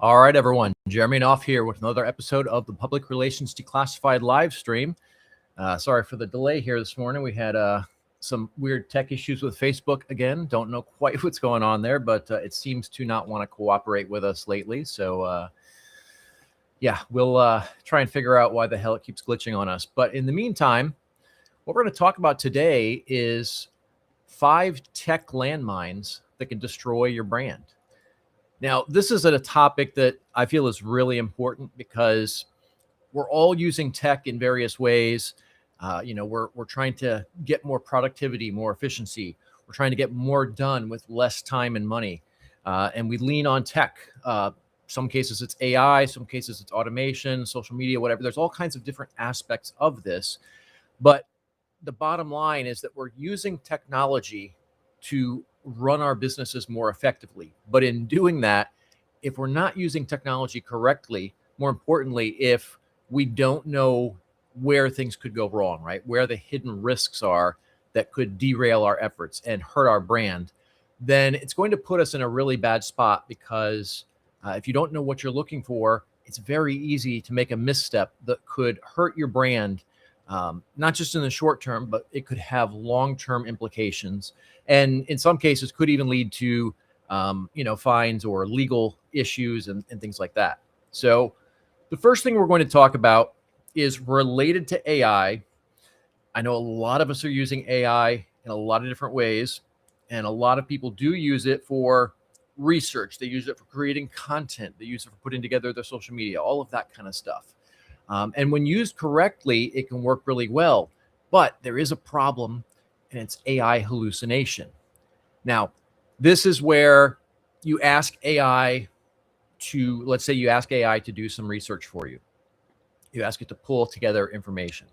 All right, everyone. Jeremy Knauff here with another episode of the Public Relations Declassified live stream. Sorry for the delay here this morning. We had some weird tech issues with Facebook again. Don't know quite what's going on there, but it seems to not want to cooperate with us lately. So, yeah, we'll try and figure out why the hell it keeps glitching on us. But in the meantime, what we're going to talk about today is 5 tech landmines that can destroy your brand. Now, this is a topic that I feel is really important because we're all using tech in various ways. We're trying to get more productivity, more efficiency. We're trying to get more done with less time and money. And we lean on tech. Some cases it's AI, some cases it's automation, social media, whatever. There's all kinds of different aspects of this. But the bottom line is that we're using technology to run our businesses more effectively. But in doing that, if we're not using technology correctly, more importantly, if we don't know where things could go wrong, right? Where the hidden risks are that could derail our efforts and hurt our brand, then it's going to put us in a really bad spot because if you don't know what you're looking for, it's very easy to make a misstep that could hurt your brand, not just in the short term, but it could have long-term implications. And in some cases could even lead to, fines or legal issues and things like that. So the first thing we're going to talk about is related to AI. I know a lot of us are using AI in a lot of different ways, and a lot of people do use it for research. They use it for creating content. They use it for putting together their social media, all of that kind of stuff. And when used correctly, it can work really well. But there is a problem, and it's AI hallucination. Now, this is where you ask AI to, let's say you ask AI to do some research for you. You ask it to pull together information.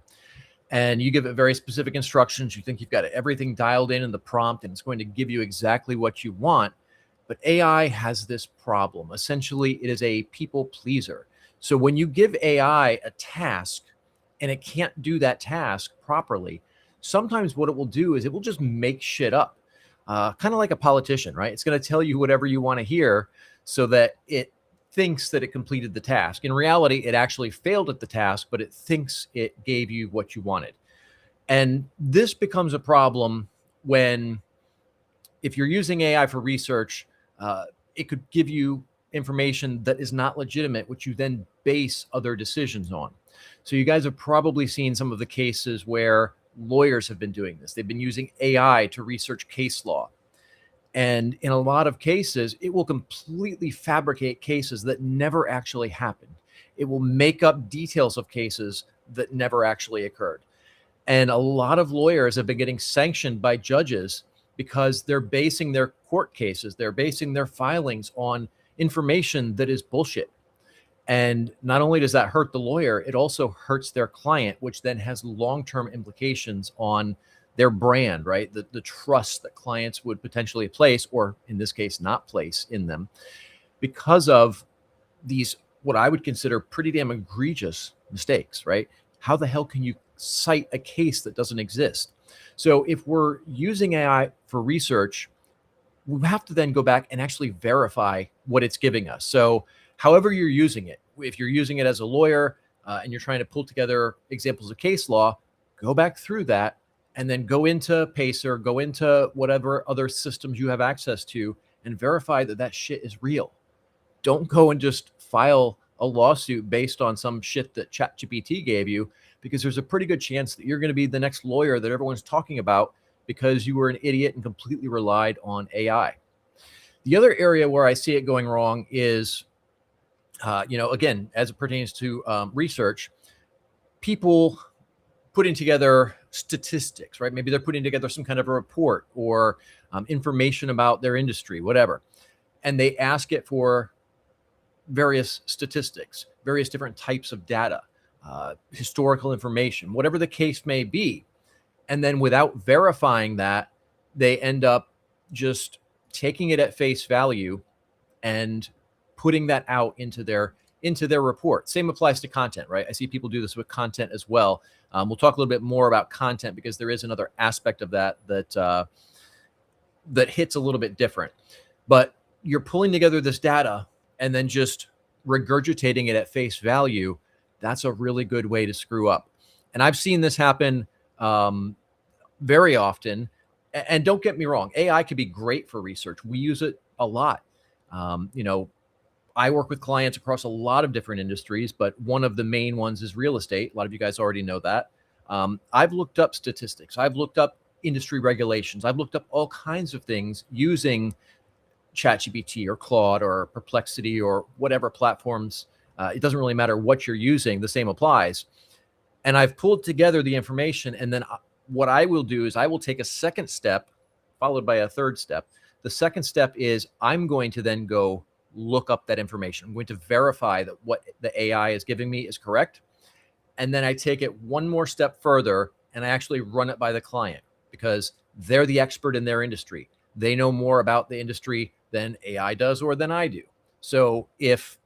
And you give it very specific instructions. You think you've got everything dialed in the prompt, and it's going to give you exactly what you want. But AI has this problem. Essentially, it is a people pleaser. So when you give AI a task and it can't do that task properly, sometimes what it will do is it will just make shit up. Kind of like a politician, right? It's going to tell you whatever you want to hear so that it thinks that it completed the task. In reality, it actually failed at the task, but it thinks it gave you what you wanted. And this becomes a problem when, if you're using AI for research, it could give you information that is not legitimate, which you then base other decisions on. So you guys have probably seen some of the cases where lawyers have been doing this. They've been using AI to research case law. And in a lot of cases, it will completely fabricate cases that never actually happened. It will make up details of cases that never actually occurred. And a lot of lawyers have been getting sanctioned by judges because they're basing their court cases, they're basing their filings on information that is bullshit. And not only does that hurt the lawyer, it also hurts their client, which then has long-term implications on their brand, right? The trust that clients would potentially place, or in this case, not place in them, because of these, what I would consider pretty damn egregious mistakes, right? How the hell can you cite a case that doesn't exist? So if we're using AI for research, we have to then go back and actually verify what it's giving us. So however you're using it, if you're using it as a lawyer and you're trying to pull together examples of case law, go back through that and then go into Pacer, go into whatever other systems you have access to and verify that that shit is real. Don't go and just file a lawsuit based on some shit that ChatGPT gave you, because there's a pretty good chance that you're going to be the next lawyer that everyone's talking about because you were an idiot and completely relied on AI. The other area where I see it going wrong is, again, as it pertains to research, people putting together statistics, right? Maybe they're putting together some kind of a report or information about their industry, whatever. And they ask it for various statistics, various different types of data, historical information, whatever the case may be. And then without verifying that, they end up just taking it at face value and putting that out into their report. Same applies to content, right? I see people do this with content as well. We'll talk a little bit more about content because there is another aspect of that hits a little bit different. But you're pulling together this data and then just regurgitating it at face value, that's a really good way to screw up. And I've seen this happen very often. And don't get me wrong, AI could be great for research. We use it a lot. I work with clients across a lot of different industries, but one of the main ones is real estate. A lot of you guys already know that. I've looked up statistics. I've looked up industry regulations. I've looked up all kinds of things using ChatGPT or Claude or Perplexity or whatever platforms. It doesn't really matter what you're using. The same applies. And I've pulled together the information. And then what I will do is I will take a second step followed by a third step. The second step is I'm going to then go look up that information. I'm going to verify that what the AI is giving me is correct. And then I take it one more step further and I actually run it by the client because they're the expert in their industry. They know more about the industry than AI does or than I do. So if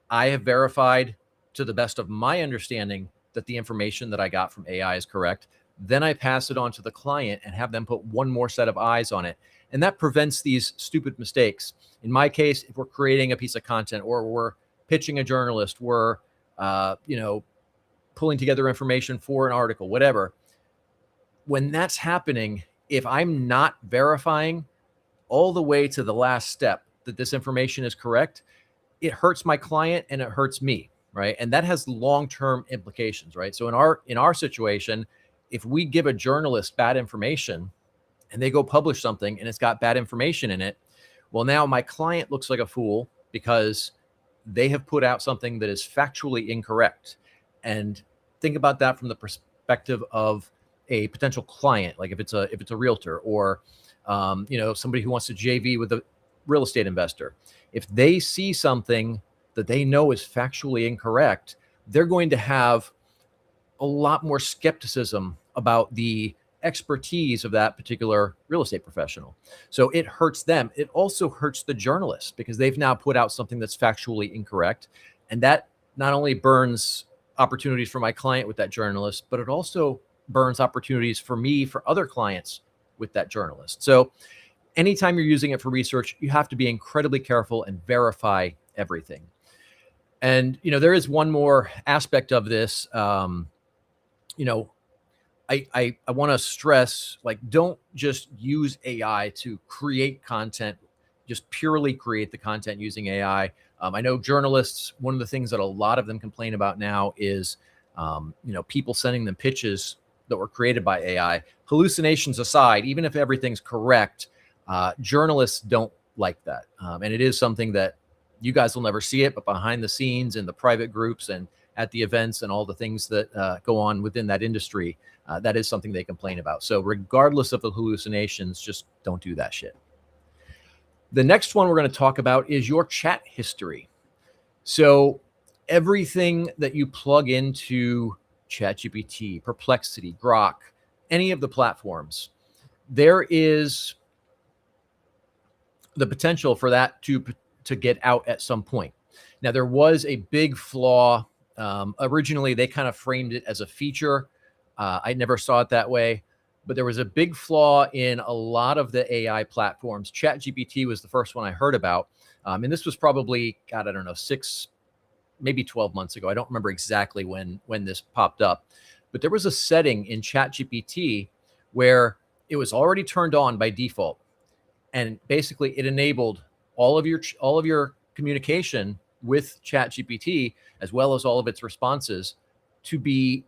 I have verified to the best of my understanding that the information that I got from AI is correct, then I pass it on to the client and have them put one more set of eyes on it. And that prevents these stupid mistakes. In my case, if we're creating a piece of content or we're pitching a journalist, we're, pulling together information for an article, whatever. When that's happening, if I'm not verifying all the way to the last step that this information is correct, it hurts my client and it hurts me, right? And that has long-term implications, right? So in our situation, if we give a journalist bad information and they go publish something and it's got bad information in it, well, now my client looks like a fool because they have put out something that is factually incorrect. And think about that from the perspective of a potential client, like if it's a realtor or somebody who wants to JV with a real estate investor. If they see something that they know is factually incorrect, they're going to have a lot more skepticism about the expertise of that particular real estate professional. So it hurts them. It also hurts the journalist because they've now put out something that's factually incorrect. And that not only burns opportunities for my client with that journalist, but it also burns opportunities for me, for other clients with that journalist. So anytime you're using it for research, you have to be incredibly careful and verify everything. And, there is one more aspect of this. I want to stress, don't just use AI to create content, just purely create the content using AI. I know journalists, one of the things that a lot of them complain about now is, people sending them pitches that were created by AI. Hallucinations aside, even if everything's correct, journalists don't like that. And it is something that you guys will never see it, but behind the scenes in the private groups and at the events and all the things that go on within that industry, that is something they complain about. So regardless of the hallucinations, just don't do that shit. The next one we're going to talk about is your chat history. So everything that you plug into ChatGPT, Perplexity, Grok, any of the platforms, there is the potential for that to get out at some point. Now, there was a big flaw. Originally, they kind of framed it as a feature. I never saw it that way, but there was a big flaw in a lot of the AI platforms. ChatGPT was the first one I heard about. And this was probably, God, I don't know, 6, maybe 12 months ago. I don't remember exactly when this popped up, but there was a setting in ChatGPT where it was already turned on by default. And basically it enabled all of your communication with ChatGPT, as well as all of its responses, to be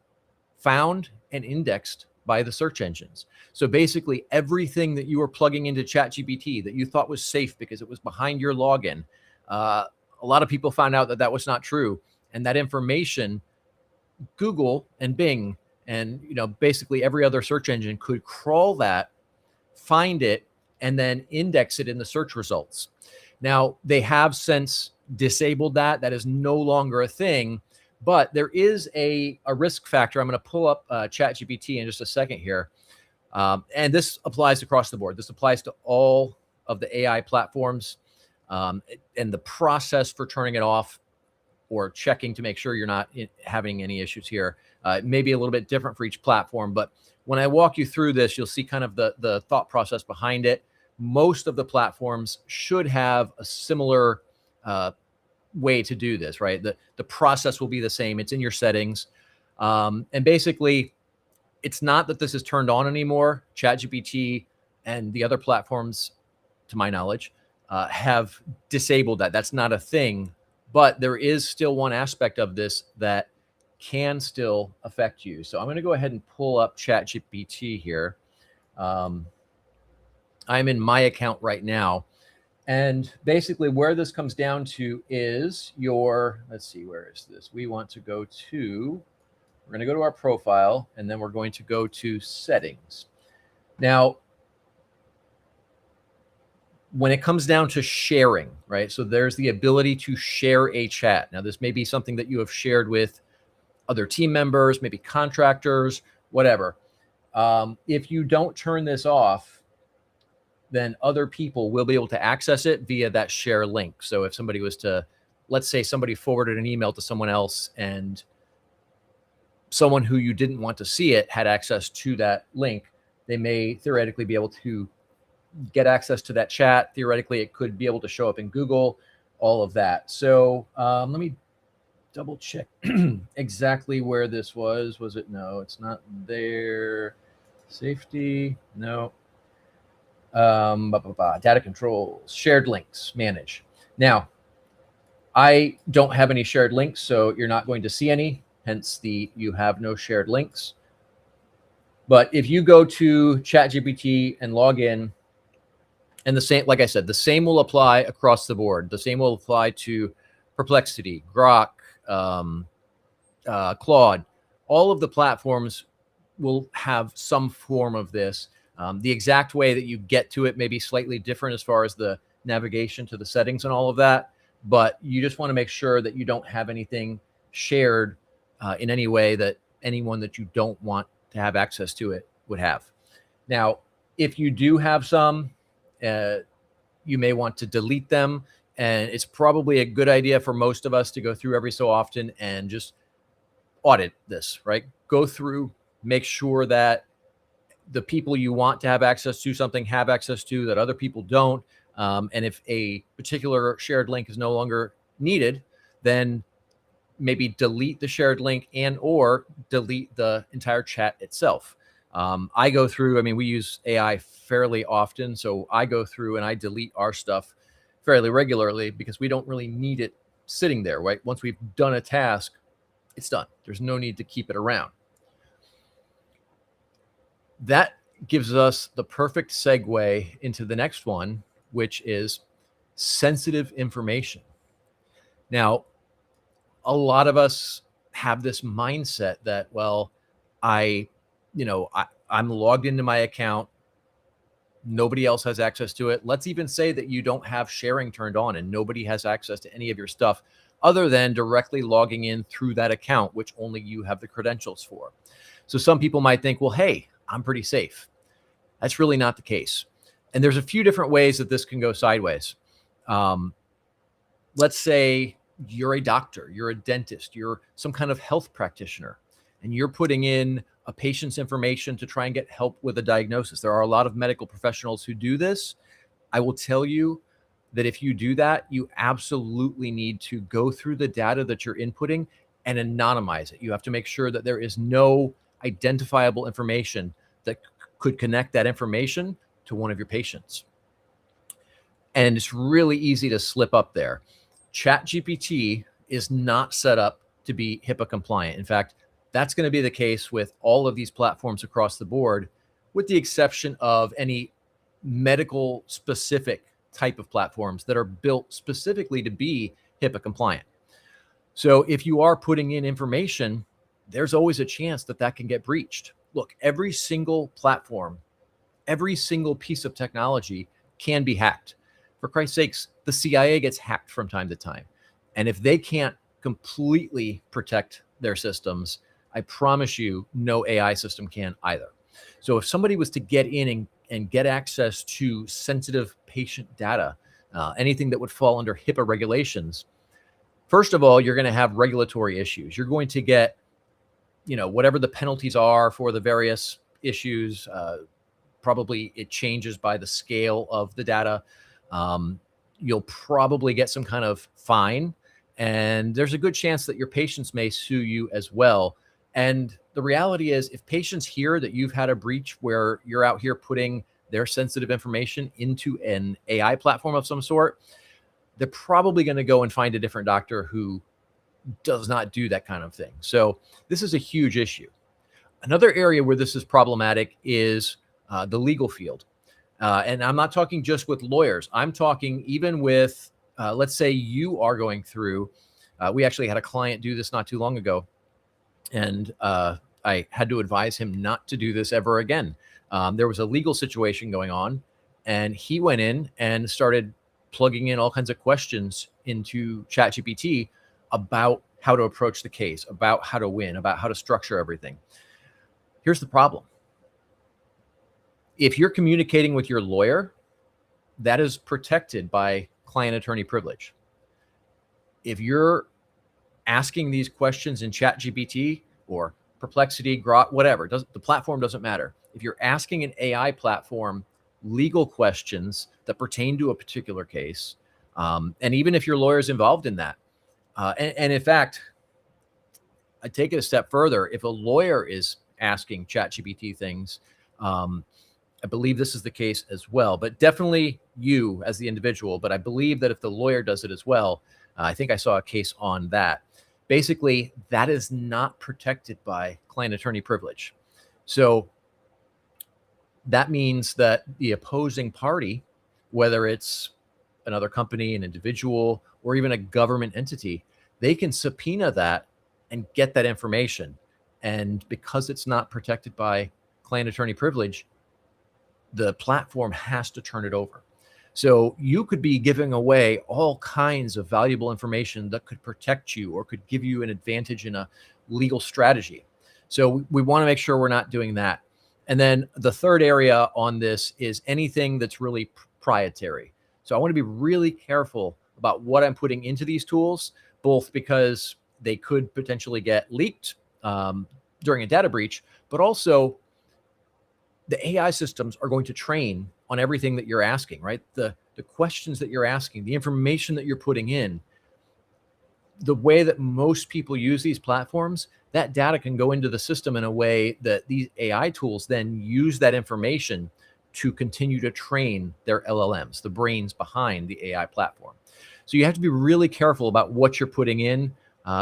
found and indexed by the search engines. So basically everything that you were plugging into ChatGPT that you thought was safe because it was behind your login, a lot of people found out that that was not true. And that information, Google and Bing and basically every other search engine could crawl that, find it, and then index it in the search results. Now, they have since disabled that. That is no longer a thing, but there is a risk factor. I'm going to pull up ChatGPT in just a second here. And this applies across the board. This applies to all of the AI platforms, and the process for turning it off or checking to make sure you're not having any issues here. It may be a little bit different for each platform, but when I walk you through this, you'll see kind of the thought process behind it. Most of the platforms should have a similar way to do this, right? The process will be the same. It's in your settings. And basically, it's not that this is turned on anymore. ChatGPT and the other platforms, to my knowledge, have disabled that. That's not a thing. But there is still one aspect of this that can still affect you. So I'm going to go ahead and pull up ChatGPT here. I'm in my account right now. And basically where this comes down to is your, let's see, where is this? We want to go to, we're going to go to our profile, and then we're going to go to settings. Now, when it comes down to sharing, right? So there's the ability to share a chat. Now, this may be something that you have shared with other team members, maybe contractors, whatever. If you don't turn this off, then other people will be able to access it via that share link. So if somebody was to, let's say somebody forwarded an email to someone else and someone who you didn't want to see it had access to that link, they may theoretically be able to get access to that chat. Theoretically, it could be able to show up in Google, all of that. So let me double check exactly where this was. Was it? No, it's not there. Safety, no. Data controls, shared links, manage. Now, I don't have any shared links, so you're not going to see any, hence the you have no shared links. But if you go to ChatGPT and log in, and the same, like I said, the same will apply across the board. The same will apply to Perplexity, Grok, Claude. All of the platforms will have some form of this. The exact way that you get to it may be slightly different as far as the navigation to the settings and all of that, but you just want to make sure that you don't have anything shared in any way that anyone that you don't want to have access to it would have. Now, if you do have some, you may want to delete them, and it's probably a good idea for most of us to go through every so often and just audit this, right? Go through, make sure that the people you want to have access to something have access to that other people don't. And if a particular shared link is no longer needed, then maybe delete the shared link and or delete the entire chat itself. I go through, I mean, we use AI fairly often, so I go through and I delete our stuff fairly regularly because we don't really need it sitting there, right? Once we've done a task, it's done. There's no need to keep it around. That gives us the perfect segue into the next one, which is sensitive information. Now, a lot of us have this mindset that, well, I'm logged into my account. Nobody else has access to it. Let's even say that you don't have sharing turned on and nobody has access to any of your stuff other than directly logging in through that account, which only you have the credentials for. So some people might think, well, hey, I'm pretty safe. That's really not the case. And there's a few different ways that this can go sideways. Let's say you're a doctor, you're a dentist, you're some kind of health practitioner, and you're putting in a patient's information to try and get help with a diagnosis. There are a lot of medical professionals who do this. I will tell you that if you do that, you absolutely need to go through the data that you're inputting and anonymize it. You have to make sure that there is no identifiable information that could connect that information to one of your patients. And it's really easy to slip up there. ChatGPT is not set up to be HIPAA compliant. In fact, that's going to be the case with all of these platforms across the board, with the exception of any medical specific type of platforms that are built specifically to be HIPAA compliant. So if you are putting in information, there's always a chance that that can get breached. Look, every single platform, every single piece of technology can be hacked. For Christ's sakes, the CIA gets hacked from time to time. And if they can't completely protect their systems, I promise you no AI system can either. So if somebody was to get in and get access to sensitive patient data, anything that would fall under HIPAA regulations, first of all, you're going to have regulatory issues. You're going to get, whatever the penalties are for the various issues. Probably it changes by the scale of the data. You'll probably get some kind of fine. And there's a good chance that your patients may sue you as well. And the reality is, if patients hear that you've had a breach where you're out here putting their sensitive information into an AI platform of some sort, they're probably going to go and find a different doctor who does not do that kind of thing. So this is a huge issue. Another area where this is problematic is the legal field. And I'm not talking just with lawyers. I'm talking even with, let's say you are going through, we actually had a client do this not too long ago. And I had to advise him not to do this ever again. There was a legal situation going on, and he went in and started plugging in all kinds of questions into ChatGPT about how to approach the case, about how to win, about how to structure everything. Here's the problem. If you're communicating with your lawyer, that is protected by client-attorney privilege. If you're asking these questions in ChatGPT or Perplexity, Grok, whatever, the platform doesn't matter. If you're asking an AI platform legal questions that pertain to a particular case, and even if your lawyer is involved in that, and in fact, I take it a step further. If a lawyer is asking ChatGPT things, I believe this is the case as well, but definitely you as the individual. But I believe that if the lawyer does it as well, I think I saw a case on that. Basically, that is not protected by client-attorney privilege. So that means that the opposing party, whether it's another company, an individual, or even a government entity, they can subpoena that and get that information. And because it's not protected by client-attorney privilege, the platform has to turn it over. So you could be giving away all kinds of valuable information that could protect you or could give you an advantage in a legal strategy. So we want to make sure we're not doing that. And then the third area on this is anything that's really proprietary. So I want to be really careful about what I'm putting into these tools, both because they could potentially get leaked during a data breach, but also the AI systems are going to train on everything that you're asking, right? The questions that you're asking, the information that you're putting in, the way that most people use these platforms, that data can go into the system in a way that these AI tools then use that information to continue to train their LLMs, the brains behind the AI platform. So you have to be really careful about what you're putting in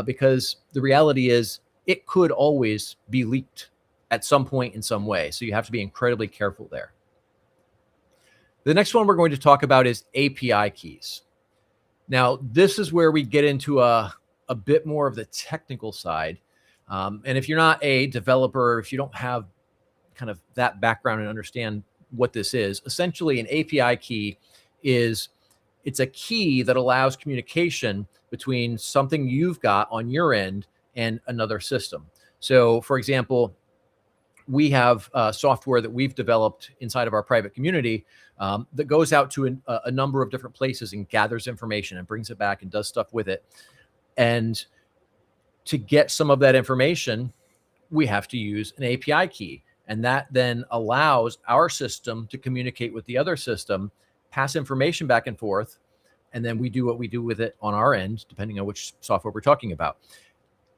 because the reality is it could always be leaked at some point in some way. So you have to be incredibly careful there. The next one we're going to talk about is API keys. Now, this is where we get into a bit more of the technical side. And if you're not a developer, if you don't have kind of that background and understand what this is, essentially an API key it's a key that allows communication between something you've got on your end and another system. So for example, we have software that we've developed inside of our private community that goes out to a number of different places and gathers information and brings it back and does stuff with it. And to get some of that information, we have to use an API key. And that then allows our system to communicate with the other system, pass information back and forth, and then we do what we do with it on our end, depending on which software we're talking about.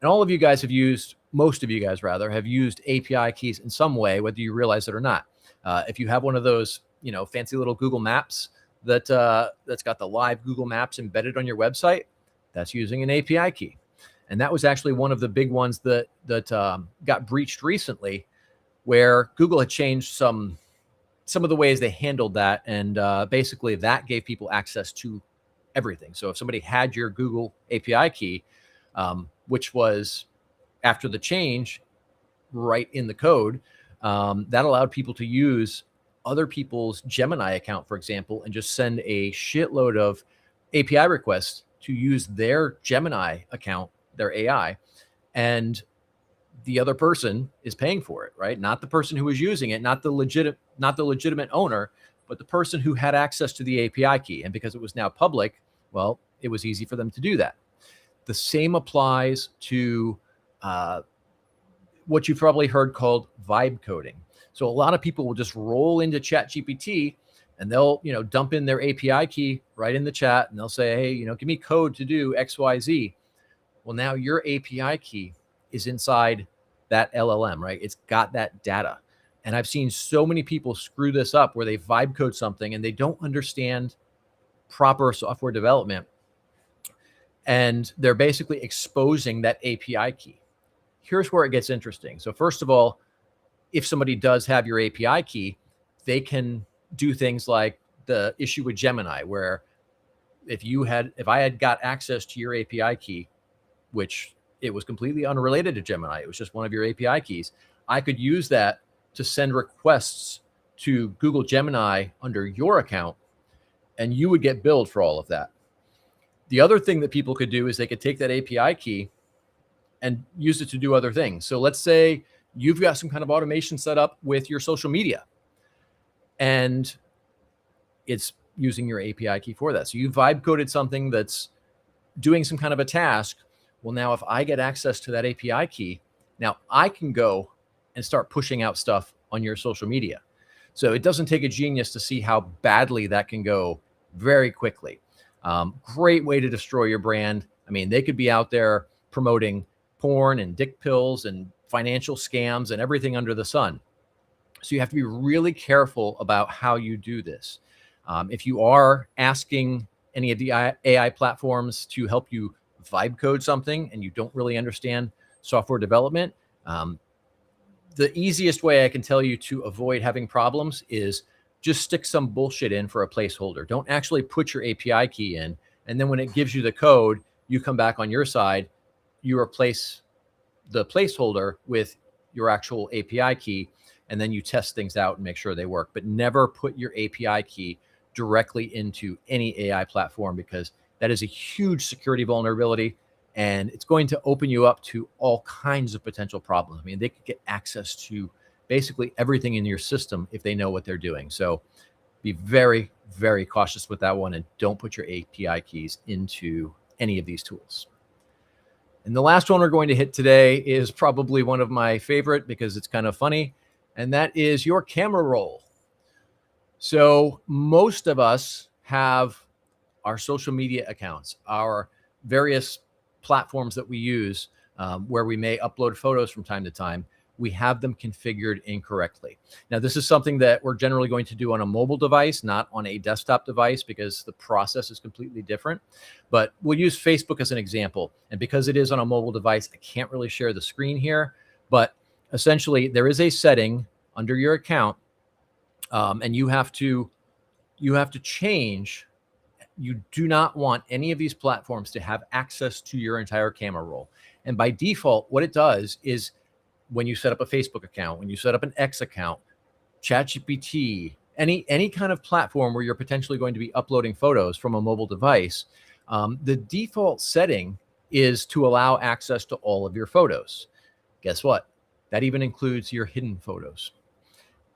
And all of you guys have used, most of you guys rather, have used API keys in some way, whether you realize it or not. If you have one of those, fancy little Google Maps that's got the live Google Maps embedded on your website, that's using an API key. And that was actually one of the big ones that got breached recently, where Google had changed some of the ways they handled that. And basically that gave people access to everything. So if somebody had your Google API key, which was after the change right in the code, that allowed people to use other people's Gemini account, for example, and just send a shitload of API requests to use their Gemini account, their AI, and the other person is paying for it, right? Not the person who was using it, not the legitimate owner, but the person who had access to the API key. And because it was now public, well, it was easy for them to do that. The same applies to what you've probably heard called vibe coding. So a lot of people will just roll into ChatGPT, and they'll, dump in their API key right in the chat, and they'll say, hey, give me code to do XYZ. Well, now your API key is inside that LLM, right? It's got that data. And I've seen so many people screw this up where they vibe code something and they don't understand proper software development. And they're basically exposing that API key. Here's where it gets interesting. So first of all, if somebody does have your API key, they can do things like the issue with Gemini, where if I had got access to your API key, which it was completely unrelated to Gemini, it was just one of your API keys, I could use that to send requests to Google Gemini under your account, and you would get billed for all of that. The other thing that people could do is they could take that API key and use it to do other things. So let's say you've got some kind of automation set up with your social media, and it's using your API key for that. So you vibe coded something that's doing some kind of a task. Well, now if I get access to that API key, now I can go and start pushing out stuff on your social media. So it doesn't take a genius to see how badly that can go very quickly. Great way to destroy your brand. I mean, they could be out there promoting porn and dick pills and financial scams and everything under the sun. So you have to be really careful about how you do this. If you are asking any of the AI platforms to help you vibe code something and you don't really understand software development, the easiest way I can tell you to avoid having problems is just stick some bullshit in for a placeholder. Don't actually put your API key in. And then when it gives you the code, you come back on your side, you replace the placeholder with your actual API key, and then you test things out and make sure they work. But never put your API key directly into any AI platform, because that is a huge security vulnerability, and it's going to open you up to all kinds of potential problems. I mean, they could get access to basically everything in your system if they know what they're doing. So be very, very cautious with that one, and don't put your API keys into any of these tools. And the last one we're going to hit today is probably one of my favorite because it's kind of funny, and that is your camera roll. So most of us have our social media accounts, our various platforms that we use, where we may upload photos from time to time. We have them configured incorrectly. Now, this is something that we're generally going to do on a mobile device, not on a desktop device, because the process is completely different. But we'll use Facebook as an example. And because it is on a mobile device, I can't really share the screen here. But essentially, there is a setting under your account, and you have to change. You do not want any of these platforms to have access to your entire camera roll. And by default, what it does is, when you set up a Facebook account, when you set up an X account, ChatGPT, any kind of platform where you're potentially going to be uploading photos from a mobile device, the default setting is to allow access to all of your photos. Guess what? That even includes your hidden photos.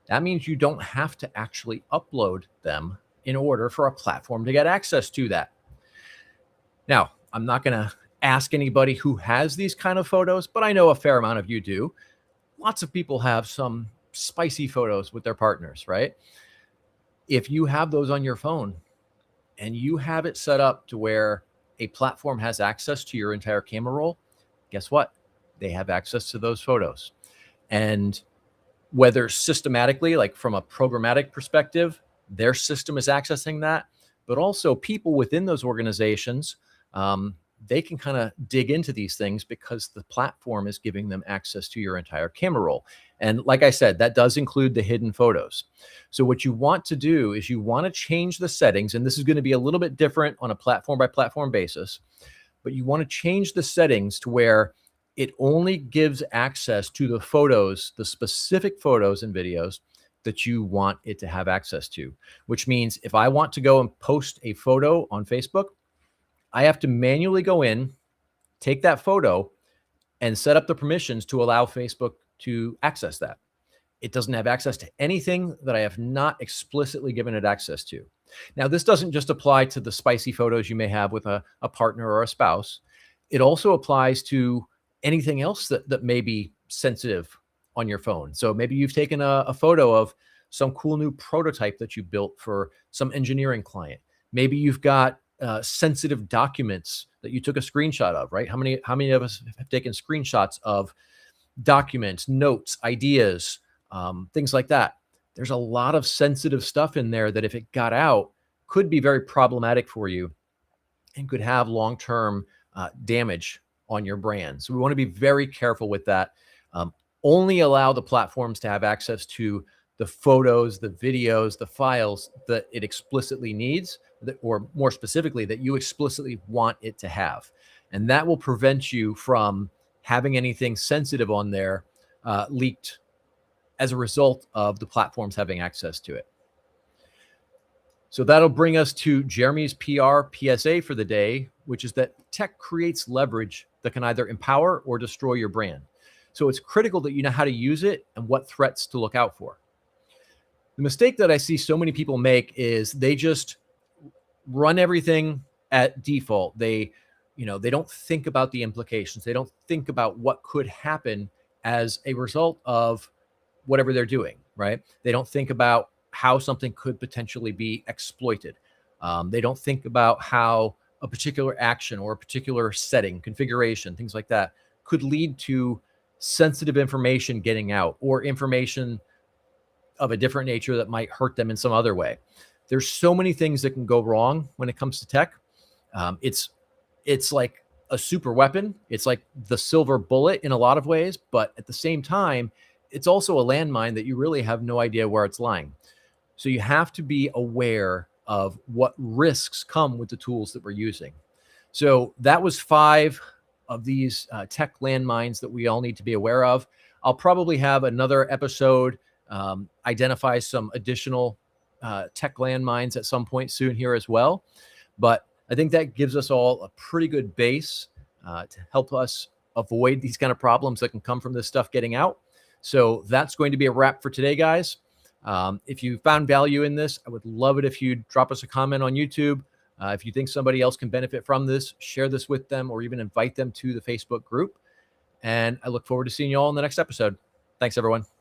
That means you don't have to actually upload them in order for a platform to get access to that. Now, I'm not going to ask anybody who has these kind of photos, but I know a fair amount of you do. Lots of people have some spicy photos with their partners, right? If you have those on your phone and you have it set up to where a platform has access to your entire camera roll, guess what? They have access to those photos. And whether systematically, like from a programmatic perspective, their system is accessing that, but also people within those organizations, they can kind of dig into these things because the platform is giving them access to your entire camera roll. And like I said, that does include the hidden photos. So what you want to do is you want to change the settings, and this is going to be a little bit different on a platform by platform basis, but you want to change the settings to where it only gives access to the photos, the specific photos and videos that you want it to have access to, which means if I want to go and post a photo on Facebook, I have to manually go in, take that photo, and set up the permissions to allow Facebook to access that. It doesn't have access to anything that I have not explicitly given it access to. Now, this doesn't just apply to the spicy photos you may have with a partner or a spouse. It also applies to anything else that may be sensitive on your phone. So maybe you've taken a photo of some cool new prototype that you built for some engineering client. Maybe you've got sensitive documents that you took a screenshot of, right? How many of us have taken screenshots of documents, notes, ideas, things like that? There's a lot of sensitive stuff in there that if it got out could be very problematic for you and could have long-term damage on your brand. So we want to be very careful with that. Only allow the platforms to have access to the photos, the videos, the files that it explicitly needs, or more specifically, that you explicitly want it to have. And that will prevent you from having anything sensitive on there leaked as a result of the platforms having access to it. So that'll bring us to Jeremy's PR PSA for the day, which is that tech creates leverage that can either empower or destroy your brand. So it's critical that you know how to use it and what threats to look out for. The mistake that I see so many people make is they just run everything at default. They don't think about the implications. They don't think about what could happen as a result of whatever they're doing, right? They don't think about how something could potentially be exploited. They don't think about how a particular action or a particular setting, configuration, things like that could lead to sensitive information getting out, or information of a different nature that might hurt them in some other way. There's so many things that can go wrong when it comes to tech. It's like a super weapon. It's like the silver bullet in a lot of ways, but at the same time, it's also a landmine that you really have no idea where it's lying. So you have to be aware of what risks come with the tools that we're using. So that was 5 of these tech landmines that we all need to be aware of. I'll probably have another episode identify some additional tech landmines at some point soon here as well. But I think that gives us all a pretty good base to help us avoid these kind of problems that can come from this stuff getting out. So that's going to be a wrap for today, guys. If you found value in this, I would love it if you'd drop us a comment on YouTube. If you think somebody else can benefit from this, share this with them, or even invite them to the Facebook group. And I look forward to seeing you all in the next episode. Thanks, everyone.